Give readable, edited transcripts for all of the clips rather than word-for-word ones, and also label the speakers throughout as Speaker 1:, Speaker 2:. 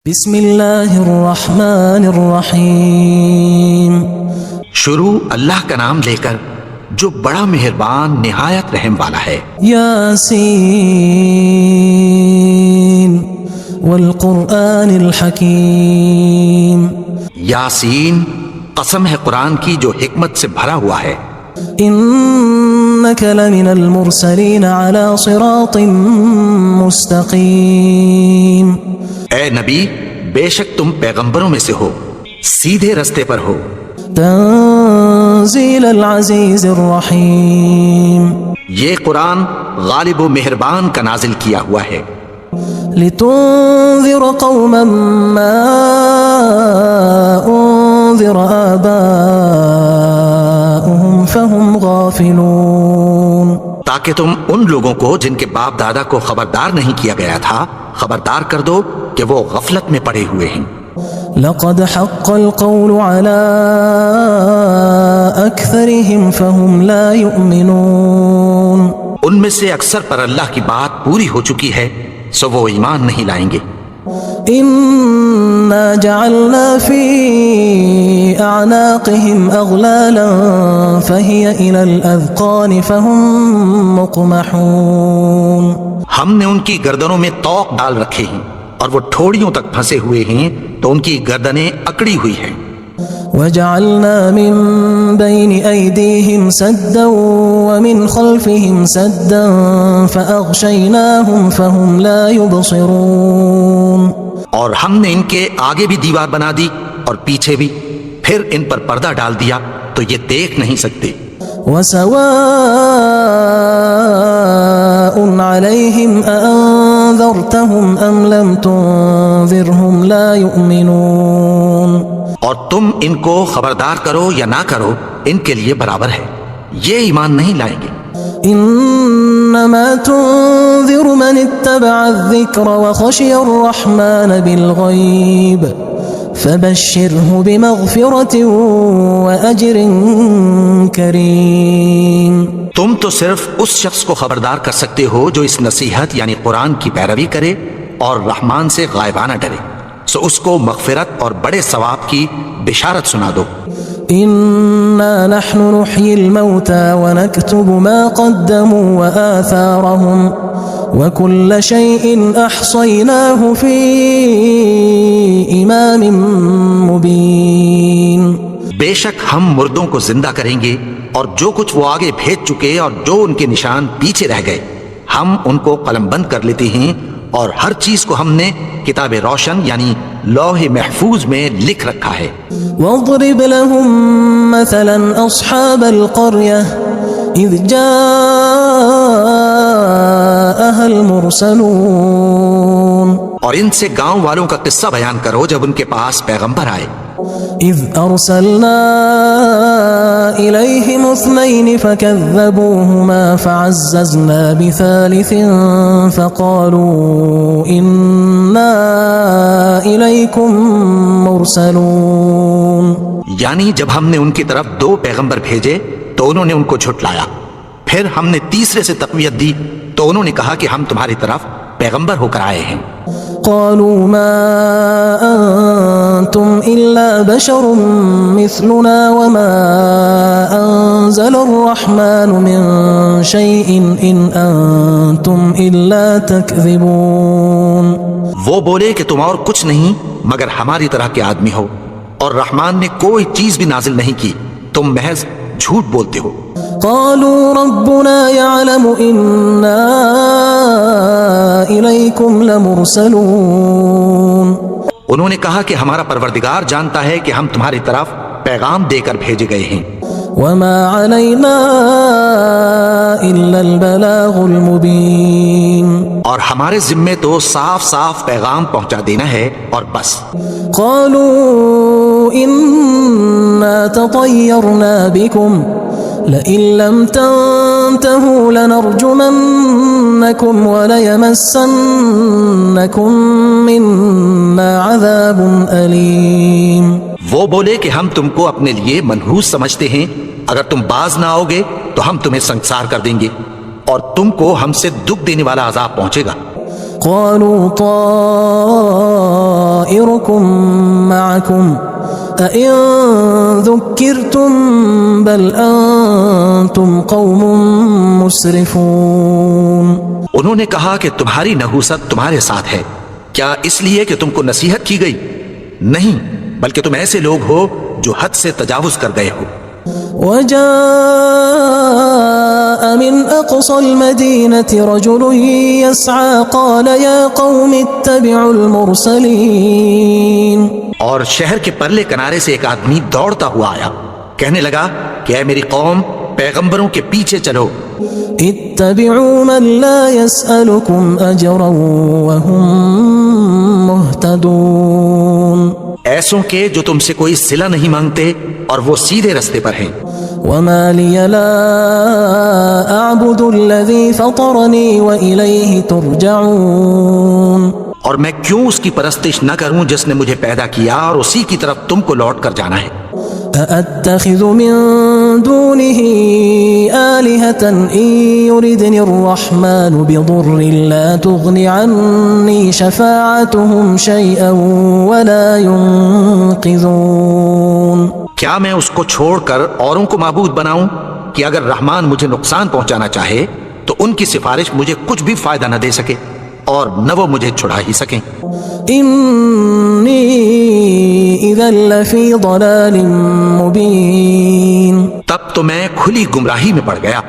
Speaker 1: بسم اللہ الرحمن الرحیم۔
Speaker 2: شروع اللہ کا نام لے کر جو بڑا مہربان نہایت رحم والا ہے۔
Speaker 1: یاسین والقرآن الحکیم۔
Speaker 2: یاسین، قسم ہے قرآن کی جو حکمت سے بھرا ہوا ہے۔
Speaker 1: انک لمن المرسلین علی صراط مستقیم۔
Speaker 2: اے نبی، بے شک تم پیغمبروں میں سے ہو، سیدھے رستے پر ہو۔
Speaker 1: تنزیل العزیز الرحیم۔
Speaker 2: یہ قرآن غالب و مہربان کا نازل کیا ہوا ہے۔
Speaker 1: لتنذر قوما ما انذر آباؤهم فهم غافلون۔
Speaker 2: تاکہ تم ان لوگوں کو جن کے باپ دادا کو خبردار نہیں کیا گیا تھا خبردار کر دو کہ وہ غفلت میں پڑے ہوئے ہیں۔
Speaker 1: لقد حق القول على اکثرهم فهم لا يؤمنون۔
Speaker 2: ان میں سے اکثر پر اللہ کی بات پوری ہو چکی ہے سو وہ ایمان نہیں لائیں گے۔
Speaker 1: انا جعلنا في اعناقهم اغلالا فهي الى الاذقان فهم مقمحون۔
Speaker 2: ہم نے ان کی گردنوں میں طوق ڈال رکھے ہیں اور وہ ٹھوڑیوں تک پھنسے ہوئے ہیں تو ان کی گردنیں اکڑی ہوئی ہیں۔
Speaker 1: وجعلنا من بين أيديهم سدا ومن خلفهم سدا فأغشيناهم فهم لا يبصرون۔
Speaker 2: اور ہم نے ان کے آگے بھی دیوار بنا دی اور پیچھے بھی، پھر ان پر پردہ ڈال دیا تو یہ دیکھ نہیں سکتے۔
Speaker 1: وسواء عليهم أأنذرتهم أم لم تنذرهم لا يؤمنون۔
Speaker 2: اور تم ان کو خبردار کرو یا نہ کرو ان کے لیے برابر ہے، یہ ایمان نہیں لائیں گے۔
Speaker 1: انما تنذر من اتبع الذکر وخشی الرحمن بالغیب فبشره بمغفرة وأجر کریم۔
Speaker 2: تم تو صرف اس شخص کو خبردار کر سکتے ہو جو اس نصیحت یعنی قرآن کی پیروی کرے اور رحمان سے غائبانہ ڈرے، سو اس کو مغفرت اور بڑے ثواب کی بشارت سنا دو۔
Speaker 1: انا نحن نحيي الموتى ونكتب ما قدموا وآثارهم وكل شيء احصيناه في امام مبين۔
Speaker 2: بے شک ہم مردوں کو زندہ کریں گے اور جو کچھ وہ آگے بھیج چکے اور جو ان کے نشان پیچھے رہ گئے ہم ان کو قلم بند کر لیتے ہیں، اور ہر چیز کو ہم نے کتاب روشن یعنی لوح محفوظ میں لکھ رکھا ہے۔
Speaker 1: واضرب لهم مثلا اصحاب القرية اذ جاءها المرسلون۔
Speaker 2: اور ان سے گاؤں والوں کا قصہ بیان کرو جب ان کے پاس پیغمبر آئے۔
Speaker 1: اذ ارسلنا الیہم اثنین فکذبوہما فعززنا بثالث فقالوا انا الیکم مرسلون۔
Speaker 2: یعنی جب ہم نے ان کی طرف 2 پیغمبر بھیجے تو انہوں نے ان کو جھٹلایا، پھر ہم نے تیسرے سے تقویت دی تو انہوں نے کہا کہ ہم تمہاری طرف پیغمبر ہو کر آئے ہیں۔
Speaker 1: قالوا ما انتم الا بشر مثلنا وما انزل الرحمن من شيء ان انتم الا تكذبون۔
Speaker 2: وہ بولے کہ تم اور کچھ نہیں مگر ہماری طرح کے آدمی ہو، اور رحمان نے کوئی چیز بھی نازل نہیں کی، تم محض جھوٹ بولتے ہو۔
Speaker 1: قالوا ربنا يعلم إنا إليكم لمرسلون۔
Speaker 2: انہوں نے کہا کہ ہمارا پروردگار جانتا ہے کہ ہم تمہاری طرف پیغام دے کر بھیجے گئے ہیں۔
Speaker 1: وما علينا إلا البلاغ المبين۔
Speaker 2: اور ہمارے ذمے تو صاف صاف پیغام پہنچا دینا ہے اور بس۔
Speaker 1: قالوا إنا تطيرنا بكم لئن لم تنتهوا لنرجمنكم وليمسنكم منا عذاب أليم۔
Speaker 2: وہ بولے کہ ہم تم کو اپنے لیے منحوس سمجھتے ہیں، اگر تم باز نہ آؤ گے تو ہم تمہیں سنسار کر دیں گے اور تم کو ہم سے دکھ دینے والا عذاب پہنچے گا۔
Speaker 1: قالوا طائركم معكم أئن ذكرتم بل أنتم قوم مسرفون.
Speaker 2: انہوں نے کہا کہ تمہاری نحوست تمہارے ساتھ ہے، کیا اس لیے کہ تم کو نصیحت کی گئی؟ نہیں، بلکہ تم ایسے لوگ ہو جو حد سے تجاوز کر گئے ہو.
Speaker 1: وجاء من أقصى المدينة رجل يسعى قال يا قوم اتبعوا المرسلين.
Speaker 2: اور شہر کے پرلے کنارے سے ایک آدمی دوڑتا ہوا آیا، کہنے لگا کہ اے میری قوم، پیغمبروں کے پیچھے چلو.
Speaker 1: اتبعوا من لا يسألكم أجرا وهم مهتدون.
Speaker 2: ایسوں کے جو تم سے کوئی صلہ نہیں مانگتے اور وہ سیدھے رستے پر ہیں.
Speaker 1: وما لي لا أعبد الذي فطرني وإليه ترجعون.
Speaker 2: اور میں کیوں اس کی پرستش نہ کروں جس نے مجھے پیدا کیا اور اسی کی طرف تم کو لوٹ کر جانا ہے.
Speaker 1: أأتخذ من دونه آلهة إن يردني الرحمن بضر لا تغن عني شفاعتهم شيئا ولا ينقذون.
Speaker 2: کیا میں اس کو چھوڑ کر اوروں کو معبود بناؤں کہ اگر رحمان مجھے نقصان پہنچانا چاہے تو ان کی سفارش مجھے کچھ بھی فائدہ نہ دے سکے اور نہ وہ مجھے چھڑا ہی سکیں.
Speaker 1: إني إذا لفي ضلال مبين.
Speaker 2: تب تو میں کھلی گمراہی میں پڑ گیا.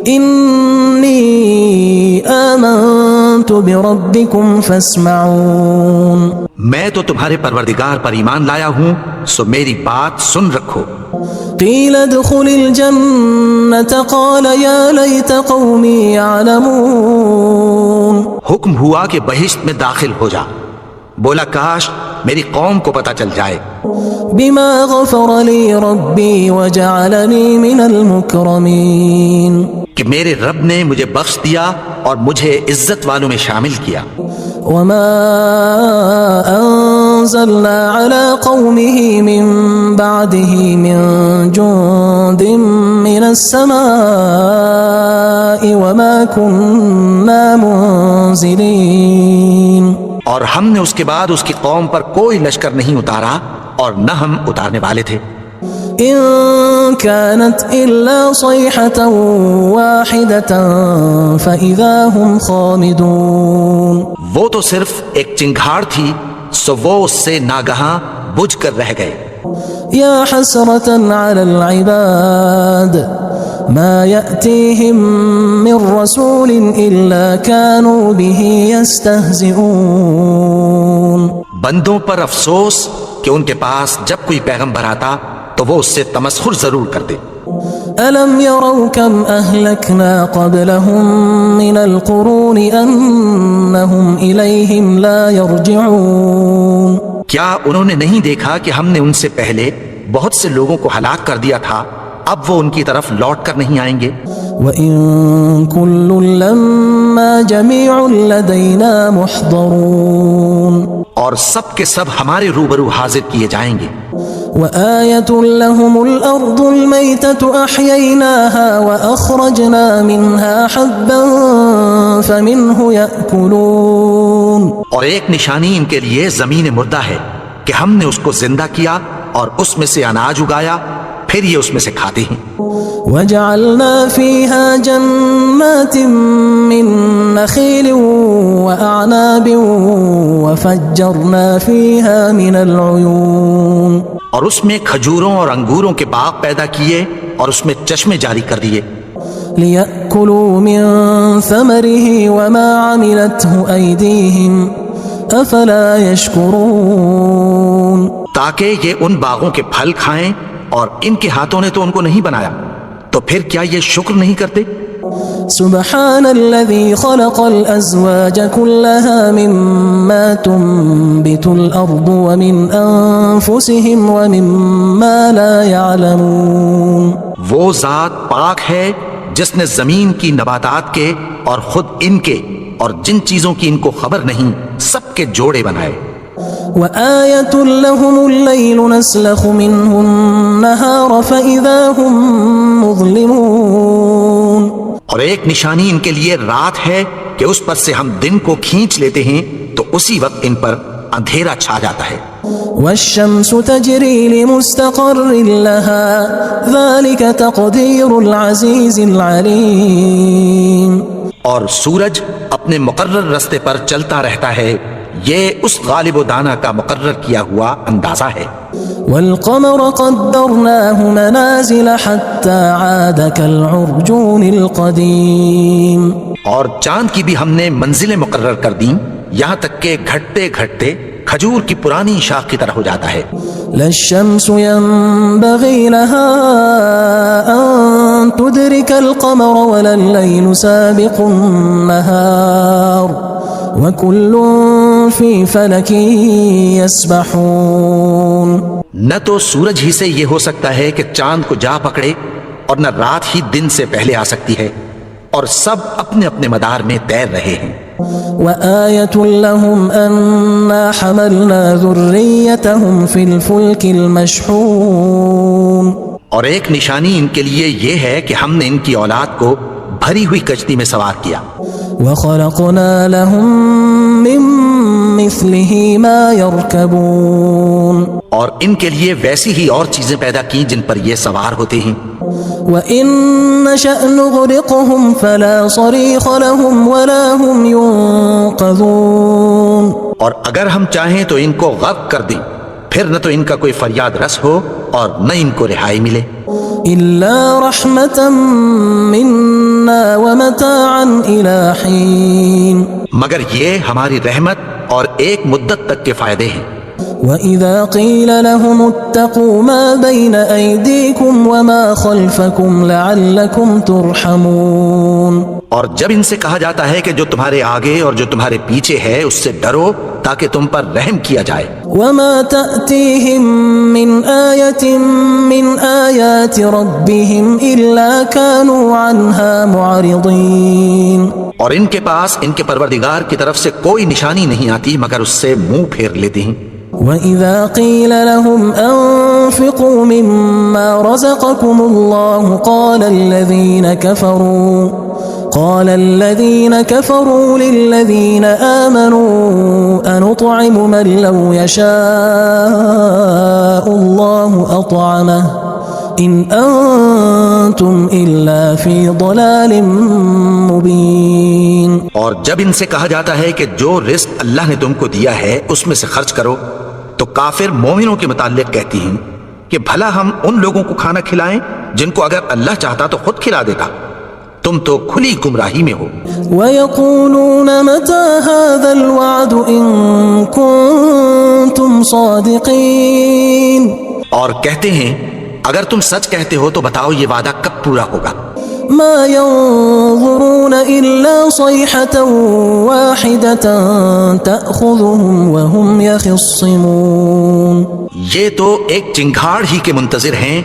Speaker 1: إني آمنت بربكم فاسمعون.
Speaker 2: میں تو تمہارے پروردگار پر ایمان لایا ہوں، سو میری بات سن رکھو.
Speaker 1: قيل ادخل الجنة قال يا ليت قومي يعلمون.
Speaker 2: حکم ہوا کہ بہشت میں داخل ہو جا. بولا کاش میری قوم کو پتہ چل جائے.
Speaker 1: بما غفر لي ربي وجعلني من المكرمين.
Speaker 2: کہ میرے رب نے مجھے بخش دیا اور مجھے عزت والوں میں شامل کیا.
Speaker 1: وما أنزلنا على قومه من بعده من جند من السماء وما كنا منزلين.
Speaker 2: اور ہم نے اس کے بعد اس کی قوم پر کوئی لشکر نہیں اتارا اور نہ ہم اتارنے والے تھے.
Speaker 1: إن كانت إلا صيحة واحدة فإذا هم خامدون.
Speaker 2: وہ تو صرف ایک چنگھاڑ تھی، سو وہ اس سے ناگہاں بجھ کر رہ گئے.
Speaker 1: يا حسرة على العباد ما يأتيهم من رسول إلا كانوا به يستهزئون.
Speaker 2: بندوں پر افسوس کہ ان کے پاس جب کوئی پیغمبر آتا تو وہ اس سے تمسخر ضرور کرتے.
Speaker 1: ألم يروا كم أهلكنا قبلهم من القرون أنهم إليهم لا يرجعون.
Speaker 2: کیا انہوں نے نہیں دیکھا کہ ہم نے ان سے پہلے بہت سے لوگوں کو ہلاک کر دیا تھا، اب وہ ان کی طرف لوٹ کر نہیں آئیں گے.
Speaker 1: وَإِن كُلٌّ لَمَّا جَمِيعٌ لَدَيْنَا مُحْضَرُونَ.
Speaker 2: اور سب کے سب ہمارے روبرو حاضر کیے جائیں گے.
Speaker 1: وآية لهم الأرض الميتة أحييناها وأخرجنا منها حبا فمنه يأكلون.
Speaker 2: اور ایک نشانی ان کے لیے زمین مردہ ہے کہ ہم نے اس کو زندہ کیا اور اس میں سے اناج اگایا، پھر یہ اس میں سے کھاتے ہیں.
Speaker 1: وجعلنا فيها جنات من نخيل وأعناب وفجرنا فيها من العيون.
Speaker 2: اور اس میں کھجوروں اور انگوروں کے باغ پیدا کیے اور اس میں چشمے جاری کر دیے.
Speaker 1: ليأكلوا من ثمره وما عملته أيديهم أفلا يشكرون.
Speaker 2: تاکہ یہ ان باغوں کے پھل کھائیں اور ان کے ہاتھوں نے تو ان کو نہیں بنایا، تو پھر کیا یہ شکر نہیں کرتے؟
Speaker 1: سبحان الذي خلق الأزواج كلها مما تنبت الأرض ومن أنفسهم ومما لا يعلمون.
Speaker 2: وہ ذات پاک ہے جس نے زمین کی نباتات کے اور خود ان کے اور جن چیزوں کی ان کو خبر نہیں سب کے جوڑے بنائے.
Speaker 1: وآية لهم الليل نسلخ منه النهار فإذا هم مظلمون.
Speaker 2: اور ایک نشانی ان کے لیے رات ہے کہ اس پر سے ہم دن کو کھینچ لیتے ہیں تو اسی وقت ان پر اندھیرا چھا جاتا ہے.
Speaker 1: والشمس تجری لمستقر لها ذلك تقدیر العزیز العلیم.
Speaker 2: اور سورج اپنے مقرر رستے پر چلتا رہتا ہے، یہ اس غالب و دانا کا مقرر کیا ہوا اندازہ ہے.
Speaker 1: والقمر قدرناه منازل حتى عاد كالعرجون القدیم.
Speaker 2: اور چاند کی بھی ہم نے منزلیں مقرر کر دیں، یہاں تک کہ گھٹتے گھٹتے کھجور کی پرانی شاخ کی طرح ہو جاتا ہے.
Speaker 1: لا الشمس ينبغي لها أن تدرك القمر ولا الليل سابق النهار وكل في فلك يسبحون.
Speaker 2: نہ تو سورج ہی سے یہ ہو سکتا ہے کہ چاند کو جا پکڑے، اور نہ رات ہی دن سے پہلے آ سکتی ہے، اور سب اپنے اپنے مدار میں تیر رہے ہیں.
Speaker 1: وآية لهم أنا حملنا ذريتهم في الفلك المشحون.
Speaker 2: اور ایک نشانی ان کے لیے یہ ہے کہ ہم نے ان کی اولاد کو بھری ہوئی کشتی میں سوار کیا.
Speaker 1: وخلقنا لهم من مثله ما يركبون.
Speaker 2: اور ان کے لیے ویسی ہی اور چیزیں پیدا کی جن پر یہ سوار ہوتے ہیں.
Speaker 1: وَإِن نَّشَأْ نُغْرِقْهُمْ فَلَا صَرِيخَ لَهُمْ وَلَا هُمْ يُنقَذُونَ. اور
Speaker 2: اگر ہم چاہیں تو ان کو غرق کر دیں، پھر نہ تو ان کا کوئی فریاد رس ہو اور نہ ان کو رہائی ملے.
Speaker 1: إِلَّا رَحْمَةً مِّنَّا وَمَتَاعًا إِلَى حِينٍ.
Speaker 2: مگر یہ ہماری رحمت اور ایک مدت تک کے فائدے ہیں.
Speaker 1: وَإِذَا قِيلَ لَهُمُ اتَّقُوا مَا بَيْنَ أَيْدِيكُمْ وَمَا خَلْفَكُمْ لَعَلَّكُمْ تُرْحَمُونَ.
Speaker 2: اور جب ان سے کہا جاتا ہے کہ جو تمہارے آگے اور جو تمہارے پیچھے ہے اس سے ڈرو تاکہ تم پر رحم کیا جائے.
Speaker 1: وَمَا تَأْتِيهِم مِّنْ آيَةٍ مِّنْ آيَاتِ رَبِّهِمْ إِلَّا كَانُوا عَنْهَا مُعْرِضِينَ. اور
Speaker 2: ان کے پاس ان کے پروردگار کی طرف سے کوئی نشانی نہیں آتی مگر اس سے منہ پھیر لیتے ہیں.
Speaker 1: وَإِذَا قِيلَ لَهُمْ أَنفِقُوا مِمَّا رَزَقَكُمُ اللَّهُ قَالَ الَّذِينَ كَفَرُوا لِلَّذِينَ آمَنُوا أَنُطْعِمُ مَن لَّوْ يَشَاءُ اللَّهُ أَطْعَمَهُ إِنْ أَنتُمْ إِلَّا فِي ضَلَالٍ مُّبِينٍ.
Speaker 2: اور جب ان سے کہا جاتا ہے کہ جو رزق اللہ نے تم کو دیا ہے اس میں سے خرچ کرو، تو کافر مومنوں کے متعلق کہتی ہیں کہ بھلا ہم ان لوگوں کو کھانا کھلائیں جن کو اگر اللہ چاہتا تو خود کھلا دیتا. تم تو کھلی گمراہی میں ہو.
Speaker 1: وَيَقُولُونَ مَتَى هَذَا الْوَعْدُ إِن كُنتُمْ صَادِقِينَ.
Speaker 2: اور کہتے ہیں اگر تم سچ کہتے ہو تو بتاؤ یہ وعدہ کب پورا ہوگا.
Speaker 1: مَا يَنظُرُونَ إِلَّا صَيْحَةً وَاحِدَةً تَأْخُذُهُمْ وَهُمْ يَخِصِّمُونَ. یہ
Speaker 2: تو ایک چنگھاڑ ہی کے منتظر ہیں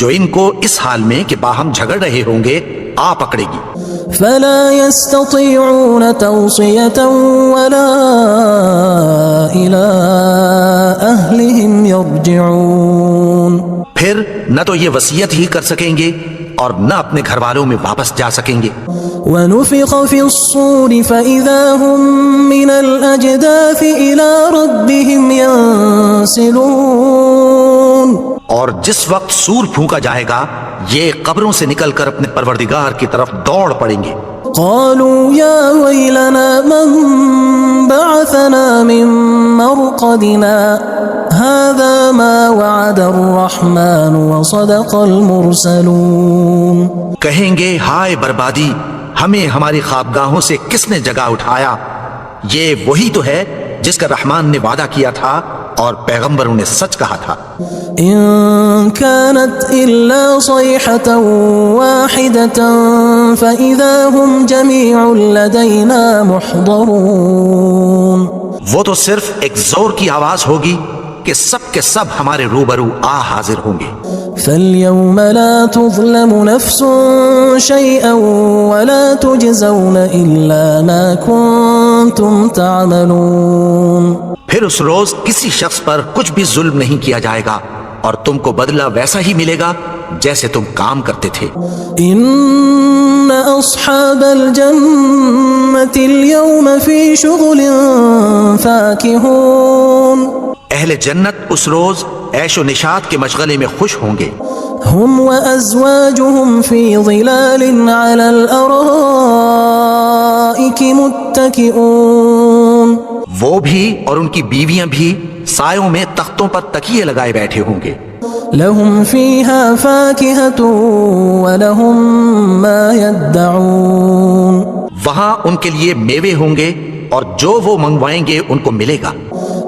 Speaker 2: جو ان کو اس حال میں کہ باہم جھگڑ رہے ہوں گے آ پکڑے گی.
Speaker 1: فَلَا يَسْتَطِيعُونَ تَوْصِيَةً وَلَا إِلَىٰ أَهْلِهِمْ يَرْجِعُونَ.
Speaker 2: پھر نہ تو یہ وصیت ہی کر سکیں گے اور نہ اپنے گھر والوں میں واپس جا سکیں گے.
Speaker 1: وَنُفِخَ فِي الصُّورِ فَإِذَا هُم مِّنَ الْأَجْدَاثِ إِلَىٰ رَبِّهِمْ يَنسِلُونَ.
Speaker 2: اور جس وقت سور پھونکا جائے گا یہ قبروں سے نکل کر اپنے پروردگار کی طرف دوڑ پڑیں گے.
Speaker 1: قالوا يا ويلنا من بعثنا من مرقدنا هذا ما وعد الرحمن وصدق المرسلون.
Speaker 2: کہیں گے ہائے بربادی، ہمیں ہماری خوابگاہوں سے کس نے جگا اٹھایا؟ یہ وہی تو ہے جس کا رحمان نے وعدہ کیا تھا اور پیغمبروں نے سچ کہا تھا.
Speaker 1: إن كانت إلا صيحة واحدة فإذا هم جميع لدينا محضرون.
Speaker 2: وہ تو صرف ایک زور کی آواز ہوگی کہ سب کے سب ہمارے روبرو آ حاضر ہوں گے.
Speaker 1: فاليوم لا تظلم نفس شيئا ولا تجزون إلا ما كنتم تعملون.
Speaker 2: پھر اس روز کسی شخص پر کچھ بھی ظلم نہیں کیا جائے گا اور تم کو بدلہ ویسا ہی ملے گا جیسے تم کام کرتے تھے۔
Speaker 1: ان اصحاب الجنة اليوم في شغل فاكهون
Speaker 2: اہل جنت اس روز عیش و نشاط کے مشغلے میں خوش ہوں گے۔
Speaker 1: هم وازواجهم في ظلال على الارائك متكئون
Speaker 2: وہ بھی اور ان کی بیویاں بھی سایوں میں تختوں پر تکیے لگائے بیٹھے ہوں گے۔
Speaker 1: لهم فيها فاكهة ولهم ما يدعون
Speaker 2: وہاں ان کے لیے میوے ہوں گے اور جو وہ منگوائیں گے ان کو ملے گا۔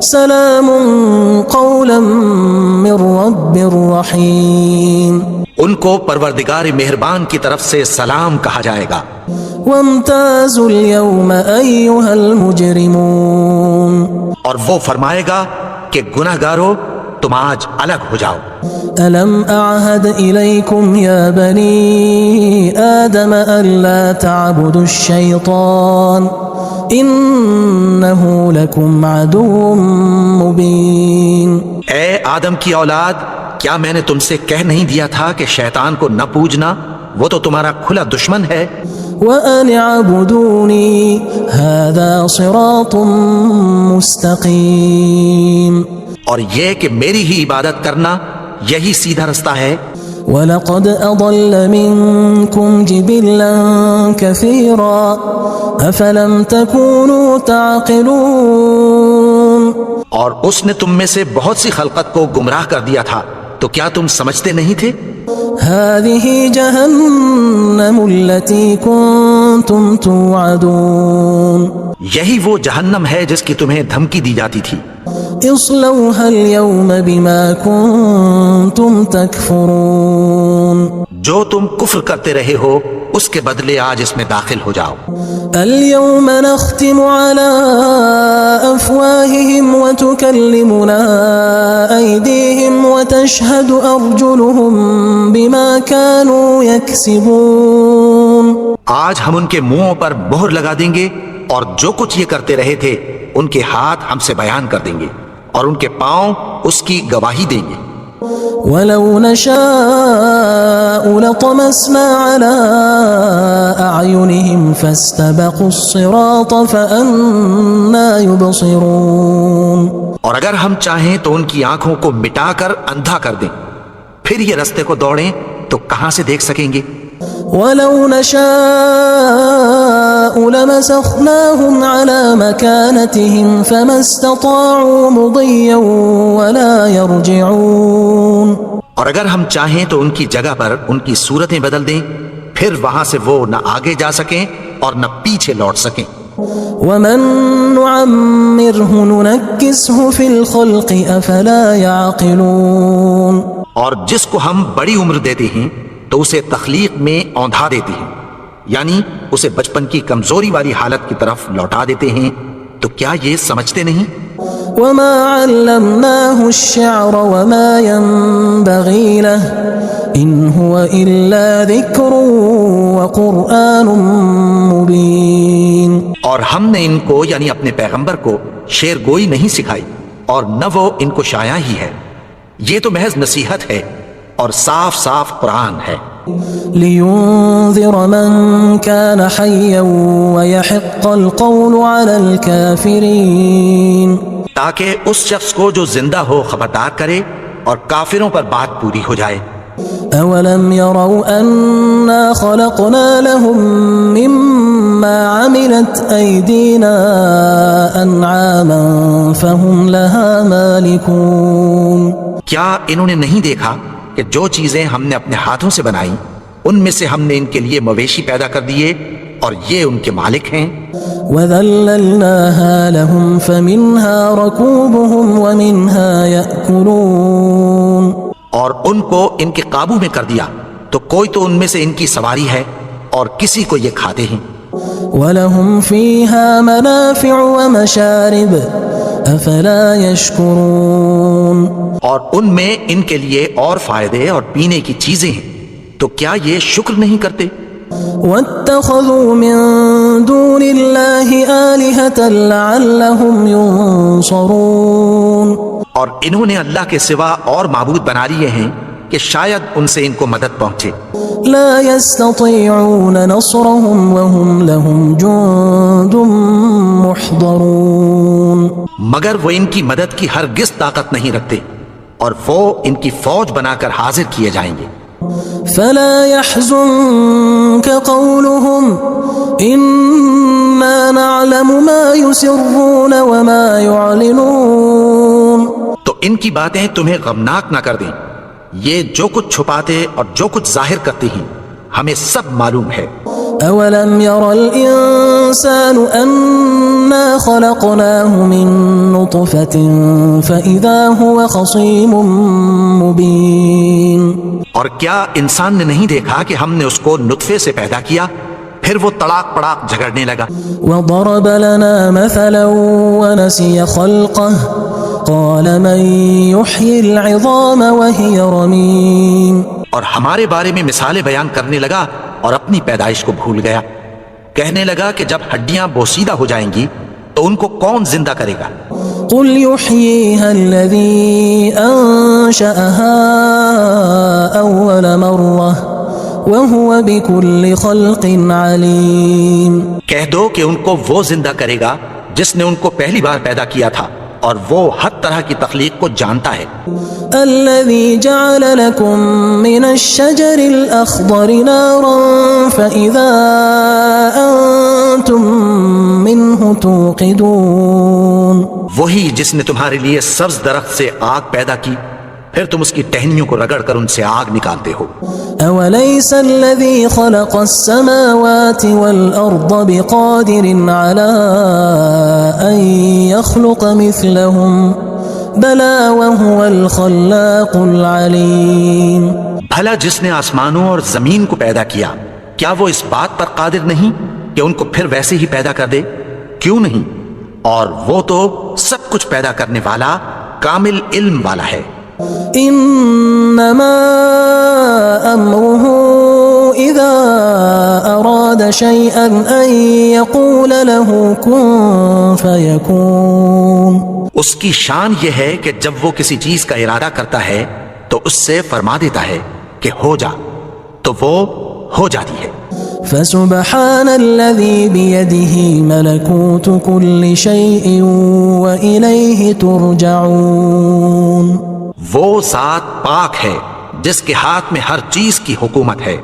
Speaker 1: سلام قولا من رب رحیم
Speaker 2: ان کو پروردگار مہربان کی طرف سے سلام کہا جائے گا۔
Speaker 1: وامتازوا اليوم ایھا المجرمون
Speaker 2: اور وہ فرمائے گا کہ گناہگارو تم آج الگ ہو جاؤ۔
Speaker 1: ألم أعهد إليكم يا بني آدم ألا تعبدوا الشيطان إنه لكم عدو مبين
Speaker 2: اے آدم کی اولاد، کیا میں نے تم سے کہہ نہیں دیا تھا کہ شیطان کو نہ پوجنا، وہ تو تمہارا کھلا دشمن ہے۔
Speaker 1: وأن اعبدوني هذا صراط مستقيم
Speaker 2: اور یہ کہ میری ہی عبادت کرنا یہی سیدھا رستہ ہے۔
Speaker 1: وَلَقَدْ أَضَلَّ مِنكُمْ جِبِلًّا كَثِيرًا أَفَلَمْ تَكُونُوا تَعْقِلُونَ
Speaker 2: اور اس نے تم میں سے بہت سی خلقت کو گمراہ کر دیا تھا، تو کیا تم سمجھتے نہیں تھے؟
Speaker 1: هَذِهِ جَهَنَّمُ الَّتِي كُنتُمْ تُوعَدُونَ
Speaker 2: یہی وہ جہنم ہے جس کی تمہیں دھمکی دی جاتی تھی۔
Speaker 1: اصلوها اليوم بما كنتم تكفرون
Speaker 2: جو تم کفر کرتے رہے ہو اس کے بدلے آج اس میں داخل ہو جاؤ۔
Speaker 1: اليوم نختم على أفواههم وتكلمنا أيديهم وتشهد أرجلهم بما كانوا يكسبون
Speaker 2: آج ہم ان کے منہوں پر مہر لگا دیں گے اور جو کچھ یہ کرتے رہے تھے ان کے ہاتھ ہم سے بیان کر دیں گے اور ان کے پاؤں اس کی گواہی دیں گے۔
Speaker 1: وَلَوْ نَشَاءُ لَطَمَسْنَا عَلَىٰ أَعْيُنِهِمْ فَاسْتَبَقُوا الصِّرَاطَ فَأَنَّىٰ يُبْصِرُونَ
Speaker 2: اور اگر ہم چاہیں تو ان کی آنکھوں کو مٹا کر اندھا کر دیں، پھر یہ رستے کو دوڑیں تو کہاں سے دیکھ سکیں گے؟
Speaker 1: وَلَوْ نَشَاءُ لَمَسَخْنَاهُمْ عَلَىٰ مَكَانَتِهِمْ فَمَا اسْتَطَاعُوا مُضِيًّا وَلَا يَرْجِعُونَ
Speaker 2: اور اگر ہم چاہیں تو ان کی جگہ پر ان کی صورتیں بدل دیں، پھر وہاں سے وہ نہ آگے جا سکیں اور نہ پیچھے لوٹ سکیں۔
Speaker 1: وَمَن نُعَمِّرْهُ نُنَكِّسْهُ فِي الْخَلْقِ أَفَلَا يَعْقِلُونَ
Speaker 2: اور جس کو ہم بڑی عمر دیتے ہیں تو اسے تخلیق میں اوندھا دیتے ہیں، یعنی اسے بچپن کی کمزوری والی حالت کی طرف لوٹا دیتے ہیں، تو کیا یہ سمجھتے نہیں؟
Speaker 1: وَمَا عَلَّمْنَاهُ الشِّعْرَ وَمَا يَنبَغِي لَهُ إِنْ هُوَ إِلَّا ذِكْرٌ وَقُرْآنٌ مُبِينٌ
Speaker 2: اور ہم نے ان کو یعنی اپنے پیغمبر کو شعر گوئی نہیں سکھائی اور نہ وہ ان کو شایع ہی ہے، یہ تو محض نصیحت ہے اور صاف صاف قرآن ہے۔
Speaker 1: لِيُنذِرَ مَن كَانَ حَيًّا وَيَحِقَّ الْقَوْلُ عَلَى الْكَافِرِينَ
Speaker 2: تاکہ اس شخص کو جو زندہ ہو خبردار کرے اور کافروں پر بات پوری ہو جائے۔
Speaker 1: أَوَلَمْ يَرَوْا أَنَّا خَلَقْنَا لَهُم مِّمَّا عَمِلَتْ أَيْدِينَا أَنْعَامًا فَهُمْ لَهَا مَالِكُونَ
Speaker 2: کیا انہوں نے نہیں دیکھا کہ جو چیزیں ہم نے اپنے ہاتھوں سے بنائی ان میں سے ہم نے ان کے لیے مویشی پیدا کر دیے اور یہ ان کے مالک ہیں۔
Speaker 1: وَذَلَّلْنَاهَا لَهُمْ فَمِنْهَا رَكُوبُهُمْ وَمِنْهَا يَأْكُلُونَ
Speaker 2: اور ان کو ان کے قابو میں کر دیا تو کوئی تو ان میں سے ان کی سواری ہے اور کسی کو یہ کھاتے ہیں۔
Speaker 1: وَلَهُمْ فِيهَا مَنَافِعُ وَمَشَارِبُ أَفَلَا يَشْكُرُونَ
Speaker 2: اور ان میں ان کے لیے اور فائدے اور پینے کی چیزیں ہیں، تو کیا یہ شکر نہیں کرتے؟
Speaker 1: وَاتَّخَذُوا مِن دُونِ اللَّهِ آلِهَةً لَعَلَّهُمْ يُنصَرُونَ
Speaker 2: اور انہوں نے اللہ کے سوا اور معبود بنا لیے ہیں کہ شاید ان سے ان کو مدد پہنچے۔
Speaker 1: لا يستطيعون نصرهم وهم لهم جند محضرون،
Speaker 2: مگر وہ ان کی مدد کی ہرگز طاقت نہیں رکھتے اور وہ ان کی فوج بنا کر حاضر کیے جائیں گے۔
Speaker 1: فلا يحزنك قولهم إنا نعلم ما يسرون وما يعلنون،
Speaker 2: تو ان کی باتیں تمہیں غمناک نہ کر دیں، یہ جو کچھ چھپاتے اور جو کچھ ظاہر کرتے ہیں ہمیں سب معلوم ہے۔
Speaker 1: أولم ير الإنسان أنا خلقناه من نطفة فإذا هو خصيم مبين،
Speaker 2: اور کیا انسان نے نہیں دیکھا کہ ہم نے اس کو نطفے سے پیدا کیا پھر وہ تڑاک پڑاک جھگڑنے لگا۔
Speaker 1: وضرب لنا مثلا ونسي خلقه قال من يحيي العظام وهي رميم،
Speaker 2: اور ہمارے بارے میں مثالیں بیان کرنے لگا اور اپنی پیدائش کو بھول گیا، کہنے لگا کہ جب ہڈیاں بوسیدہ ہو جائیں گی تو ان کو کون زندہ کرے گا؟
Speaker 1: قل يحييها الذي أنشأها أول مرة وهو بكل خلق عليم،
Speaker 2: کہہ دو کہ ان کو وہ زندہ کرے گا جس نے ان کو پہلی بار پیدا کیا تھا اور وہ ہر طرح کی تخلیق کو جانتا ہے۔
Speaker 1: الذي جعل لكم من الشجر الأخضر نارا فإذا أنتم منه توقدون،
Speaker 2: وہی جس نے تمہارے لیے سبز درخت سے آگ پیدا کی پھر تم اس کی ٹہنیوں کو رگڑ کر ان سے آگ نکالتے ہو۔
Speaker 1: أوليس الذي خلق السماوات والأرض بقادر على أن يخلق مثلهم بلى وهو الخلاق العليم،
Speaker 2: بھلا جس نے آسمانوں اور زمین کو پیدا کیا کیا وہ اس بات پر قادر نہیں کہ ان کو پھر ویسے ہی پیدا کر دے؟ کیوں نہیں، اور وہ تو سب کچھ پیدا کرنے والا کامل علم والا ہے۔
Speaker 1: انما امره اذا اراد شيئا ان يقول له كن فيكون،
Speaker 2: اس کی شان یہ ہے کہ جب وہ کسی چیز کا ارادہ کرتا ہے تو اس سے فرما دیتا ہے کہ ہو جا، تو وہ ہو جاتی ہے۔
Speaker 1: فسبحان الذي بيده ملكوت كل شيء وإليه ترجعون،
Speaker 2: وہ ذات پاک ہے جس کے ہاتھ میں ہر چیز کی حکومت ہے